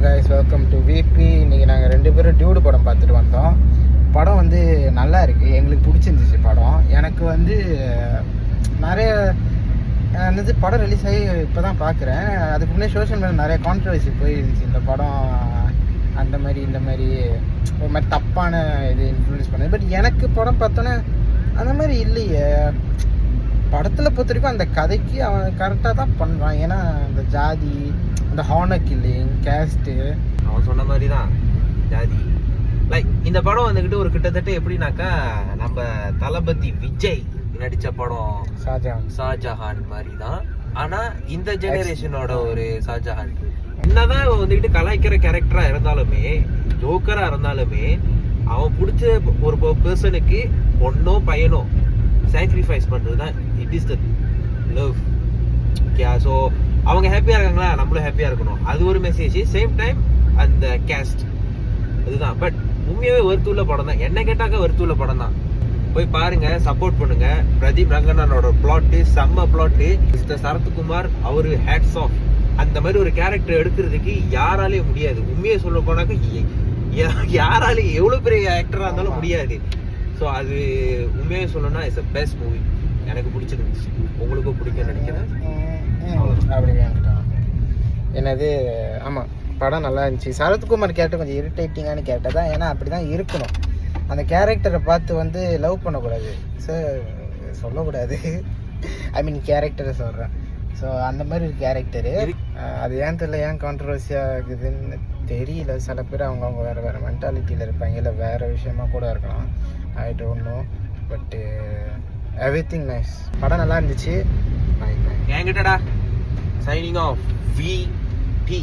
guys, welcome to VP. இன்றைக்கி நாங்கள் 2 பேரும் டியூடு படம் பார்த்துட்டு வந்தோம். படம் வந்து நல்லா இருக்குது, எங்களுக்கு பிடிச்சிருந்துச்சு படம். எனக்கு வந்து நிறைய என்னது படம் ரிலீஸ் ஆகி இப்போ தான் பார்க்குறேன். அதுக்கு முன்னாடி சோஷியல் மீடியா நிறைய கான்ட்ரவர்சி போயிருந்துச்சு. இந்த படம் அந்த மாதிரி இந்த மாதிரி ஒரு மாதிரி தப்பான இது இன்ஃப்ளூயன்ஸ் பண்ணுது. பட் எனக்கு படம் பார்த்தோன்னே அந்த மாதிரி இல்லையே. படத்தில் பொறுத்த வரைக்கும் அந்த கதைக்கு அவன் கரெக்டாக தான் பண்ணுறான். ஏன்னா அந்த ஜாதி, அந்த ஹானர் கில்லிங், கேஸ்ட்டு, அவன் சொன்ன மாதிரி தான் ஜாதி. லைக் இந்த படம் வந்துக்கிட்டு ஒரு கிட்டத்தட்ட எப்படின்னாக்கா நம்ம தளபதி விஜய் நடித்த படம் ஷாஜஹான் மாதிரி தான். ஆனால் இந்த ஜெனரேஷனோட ஒரு ஷாஜஹான் என்னதான் வந்துக்கிட்டு கலாய்க்கிற கேரக்டராக இருந்தாலுமே, ஜோக்கராக இருந்தாலுமே, அவன் பிடிச்ச ஒரு பர்சனுக்கு பொண்ணோ பையனோ சாக்ரிஃபைஸ் பண்ணுறது தான் it is the love. Okay, so அவங்க ஹாப்பியாக இருக்காங்களா, நம்மளும் ஹாப்பியாக இருக்கணும். அது ஒரு மெசேஜ். சேம் டைம் அந்த கேஸ்ட் அதுதான். பட் உண்மையாகவே வருத்துள்ள படம் தான். என்ன கேட்டாக்க வருத்துள்ள படம் தான். போய் பாருங்க, சப்போர்ட் பண்ணுங்க. பிரதீப் ரங்கண்ணனோட பிளாட்டு செம்ம பிளாட்டு. மிஸ்டர் சரத்குமார் அவரு ஹேட்ஸ் ஆஃப். அந்த மாதிரி ஒரு கேரக்டர் எடுக்கிறதுக்கு யாராலையும் முடியாது. உண்மையை சொல்ல போனாக்க யாராலையும் எவ்வளோ பெரிய ஆக்டராக இருந்தாலும் முடியாது. ஸோ அது உண்மையாக சொல்லணும்னா இட்ஸ் அ பெஸ்ட் மூவி. எனக்கு பிடிச்சிருந்துச்சு, உங்களுக்கும் பிடிக்கும் நினைக்கிறேன். அப்படி வேண்டாம் என்னது. ஆமாம், படம் நல்லா இருந்துச்சு. சரத்குமார் கேரக்டர் கொஞ்சம் இரிட்டேட்டிங்கானு கேட்டால் தான். ஏன்னா அப்படி தான் இருக்கணும். அந்த கேரக்டரை பார்த்து வந்து லவ் பண்ணக்கூடாது, சார் சொல்லக்கூடாது. ஐ மீன் கேரக்டரை சொல்கிறேன். ஸோ அந்த மாதிரி ஒரு கேரக்டரு. அது ஏன் தெரியல, ஏன் கான்ட்ரவர்சியாக இருக்குதுன்னு தெரியல. சில பேர் அவங்கவுங்க வேறு வேறு மென்டாலிட்டியில் இருப்பாங்க, இல்லை வேறு விஷயமா கூட இருக்கலாம். I don't know. பட்டு எவ்ரிதிங் நைஸ். படம் நல்லா இருந்துச்சு. என்கிட்டடா சைனிங் ஆஃப் VT.